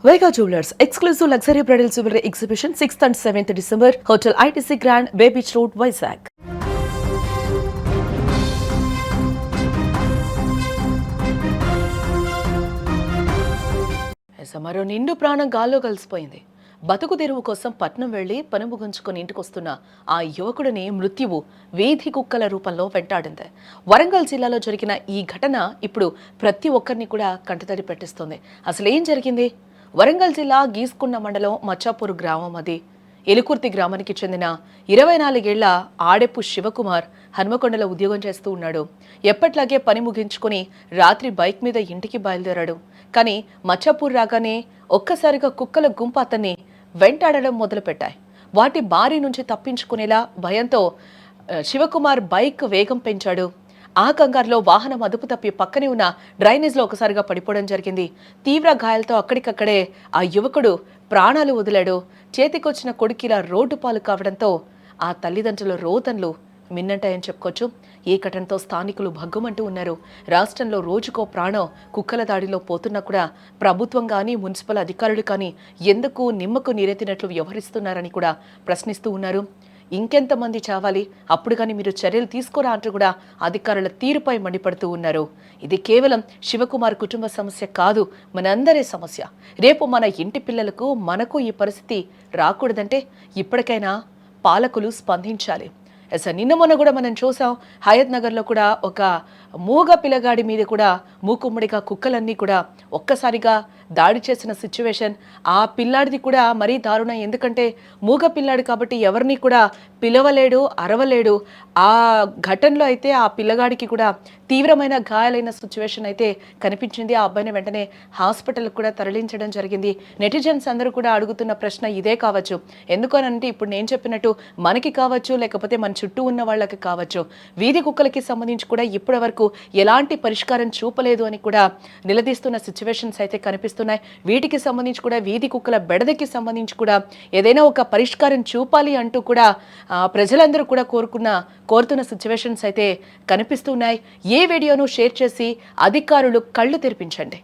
Vega Jewelers exclusive luxury bridal jewelry exhibition 6th and 7th December, Hotel ITC Grand, Bay Beach Road, Vizag. మరో నిండు ప్రాణం గాల్లో కలిసిపోయింది. బతుకు తెరువు కోసం పట్నం వెళ్లి పని ముగించుకుని ఇంటికొస్తున్న ఆ యువకుడిని మృత్యువు వీధి కుక్కల రూపంలో వెంటాడింది. వరంగల్ జిల్లాలో జరిగిన ఈ ఘటన ఇప్పుడు ప్రతి ఒక్కరిని కూడా కంటతడి పెట్టిస్తుంది. అసలు ఏం జరిగింది? వరంగల్ జిల్లా గీసుకున్న మండలం మచ్చాపూర్ గ్రామం అది. ఎలుకుర్తి గ్రామానికి చెందిన 24 ఏళ్ల ఆడెప్పు శివకుమార్ హన్మకొండలో ఉద్యోగం చేస్తూ ఉన్నాడు. ఎప్పట్లాగే పని ముగించుకుని రాత్రి బైక్ మీద ఇంటికి బయలుదేరాడు. కానీ మచ్చాపూర్ రాగానే ఒక్కసారిగా కుక్కల గుంపు అతన్ని వెంటాడడం మొదలుపెట్టాయి. వాటి బారి నుంచి తప్పించుకునేలా భయంతో శివకుమార్ బైక్ వేగం పెంచాడు. ఆ కంగారులో వాహనం అదుపు తప్పి పక్కనే ఉన్న డ్రైనేజ్లో ఒకసారిగా పడిపోవడం జరిగింది. తీవ్ర గాయాలతో అక్కడికక్కడే ఆ యువకుడు ప్రాణాలు వదిలాడు. చేతికొచ్చిన కొడుకిలా రోడ్డు పాలు కావడంతో ఆ తల్లిదండ్రుల రోదనలు మిన్నంటాయని చెప్పుకోవచ్చు. ఈ ఘటనతో స్థానికులు భగ్గుమంటూ ఉన్నారు. రాష్ట్రంలో రోజుకో ప్రాణం కుక్కల దాడిలో పోతున్నా కూడా ప్రభుత్వం కానీ మున్సిపల్ అధికారులు కానీ ఎందుకు నిమ్మకు నీరెత్తినట్లు వ్యవహరిస్తున్నారని కూడా ప్రశ్నిస్తూ ఉన్నారు. ఇంకెంతమంది చావాలి, అప్పుడు కానీ మీరు చర్యలు తీసుకోరా అంటూ కూడా అధికారుల తీరుపై మండిపడుతూ ఉన్నారు. ఇది కేవలం శివకుమార్ కుటుంబ సమస్య కాదు, మనందరి సమస్య. రేపు మన ఇంటి పిల్లలకు మనకు ఈ పరిస్థితి రాకూడదంటే ఇప్పటికైనా పాలకులు స్పందించాలి. నిన్న మొన్న కూడా మనం చూసాం, హయత్ నగర్లో కూడా ఒక మూగ పిల్లగాడి మీద కూడా మూకుమ్మడిగా కుక్కలన్నీ కూడా ఒక్కసారిగా దాడి చేసిన సిచ్యువేషన్. ఆ పిల్లాడిది కూడా మరీ దారుణం. ఎందుకంటే మూగ పిల్లాడు కాబట్టి ఎవరిని కూడా పిలవలేడు, అరవలేడు. ఆ ఘటనలో అయితే ఆ పిల్లగాడికి కూడా తీవ్రమైన గాయాలైన సిచ్యువేషన్ అయితే కనిపించింది. ఆ అబ్బాయిని వెంటనే హాస్పిటల్కి కూడా తరలించడం జరిగింది. నెటిజన్స్ అందరూ కూడా అడుగుతున్న ప్రశ్న ఇదే కావచ్చు. ఎందుకనంటే ఇప్పుడు నేను చెప్పినట్టు మనకి కావచ్చు, లేకపోతే మన చుట్టూ ఉన్న వాళ్ళకి కావచ్చు, వీధి కుక్కలకి సంబంధించి కూడా ఇప్పటి వరకు ఎలాంటి పరిష్కారం చూపలేదు అని కూడా నిలదీస్తున్న సిచ్యువేషన్స్ అయితే కనిపిస్తున్నాయి. వీటికి సంబంధించి కూడా వీధి కుక్కల బెడదకి సంబంధించి కూడా ఏదైనా ఒక పరిష్కారం చూపాలి అంటూ కూడా ప్రజలందరూ కూడా కోరుతున్న సిచ్యువేషన్స్ అయితే కనిపిస్తున్నాయి. ఈ వీడియోను షేర్ చేసి అధికారులు కళ్ళు తెరిపించండి.